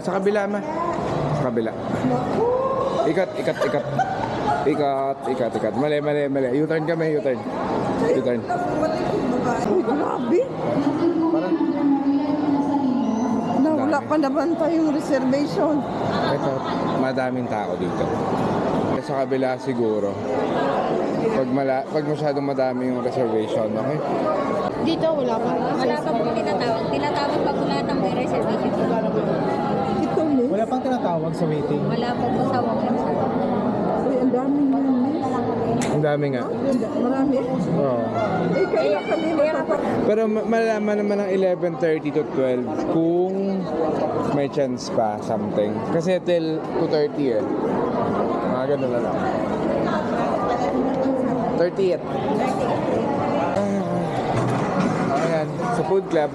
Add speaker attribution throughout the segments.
Speaker 1: Sa kabila, ma. Sa kabila. Ikat. Mali. U-turn kami, U-turn.
Speaker 2: Uy, grabe.
Speaker 1: Parang,
Speaker 2: Wala pa naman tayong reservation.
Speaker 1: ito, madaming tao dito. Sa kabila siguro. Pag masyadong madami yung reservation, okay?
Speaker 3: Dito wala pa.
Speaker 4: Wala pa pong tinatawag. Tinatawag pa po lahat ng may reservation.
Speaker 2: Ito, miss.
Speaker 5: Wala pang tinatawag sa waiting.
Speaker 4: Wala pa po sa walk-in.
Speaker 2: Uy, ang daming yan, miss.
Speaker 1: Ang dami nga.
Speaker 2: Marami.
Speaker 1: Oo.
Speaker 2: Eh, kaya kami
Speaker 1: Pero malalaman naman ng 11:30 to 12 kung may chance pa something. Kasi till 2:30 eh. Mga ganun na lang. 30th. Ayan, sa food club.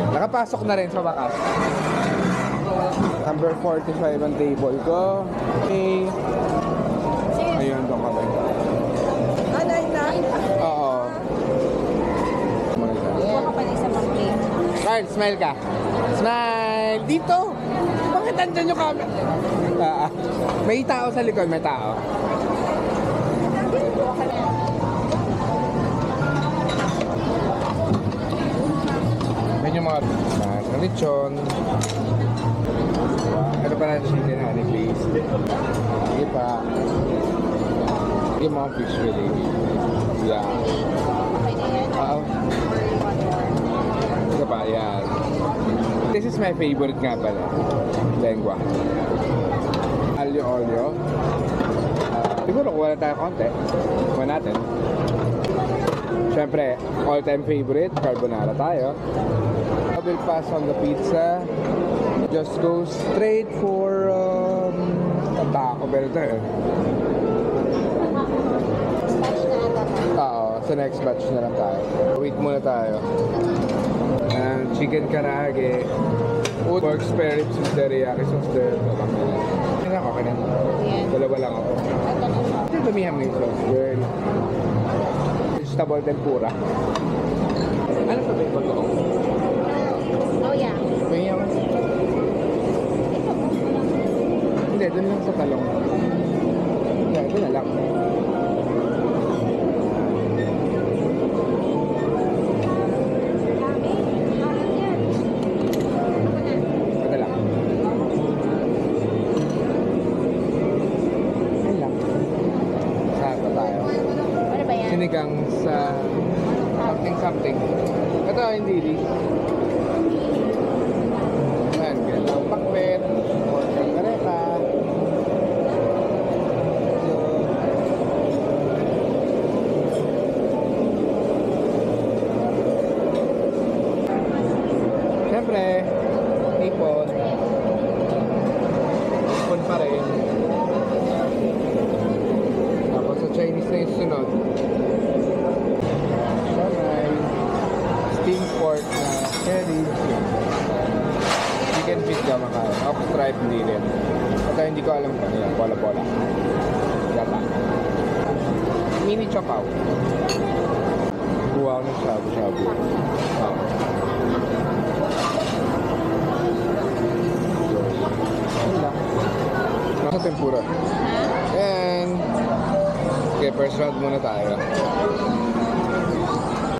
Speaker 1: Nakapasok na rin sa wakas. Number 45 ang table ko. Okay. Ayun, doon kami.
Speaker 2: Anay na.
Speaker 1: Oo.
Speaker 4: Kuha ka pala isa pang plate.
Speaker 1: Carl, smile ka. Smile! Dito! Bakit andyan yung camera? May tao sa likod, may tao. Yan yung mga lechon. Ano pa natin chicken honey, please? Sige pa. Yung mga fish fillet. Yeah. Ito pa, yan. This is my favorite nga pala. Lengua. Alio. Siguro kuha na tayo konti. Kuha natin. Siyempre, all-time favorite, carbonara tayo. I will pass on the pizza. Just go straight for Taco Bell tayo. Oo, sa next batch na lang tayo. Wait muna tayo. Chicken karage. Pork spare ribs with teriyaki sauce there. Okay na. Dalawa lang ako. Ito damihan mo yung sauce, girl. Vegetable tempura. Ano pa ba yung bato?
Speaker 4: Oh yeah.
Speaker 1: Kaya mo. Hindi, dun lang sa talong. Yeah, ito na lang. Ito lang. Ayun lang. Saan pa tayo?
Speaker 4: Ano ba yan?
Speaker 1: Sinigang sa something. Ito, hindi di. Ayan, ganang pakbet, pork caldereta. Siyempre, ipon. Ipon pa rin. Tapos sa Chinese na yung sunod. Steamed pork na cherry. Chicken feet ka makain. Ox stripe hindi rin. Ito hindi ko alam kung ano yan. Bola-bola. Gata. Mini chopaw. Buwa ko ng shabu-shabu. Ano lang. Nasa tempura. And okay, first round muna tayo.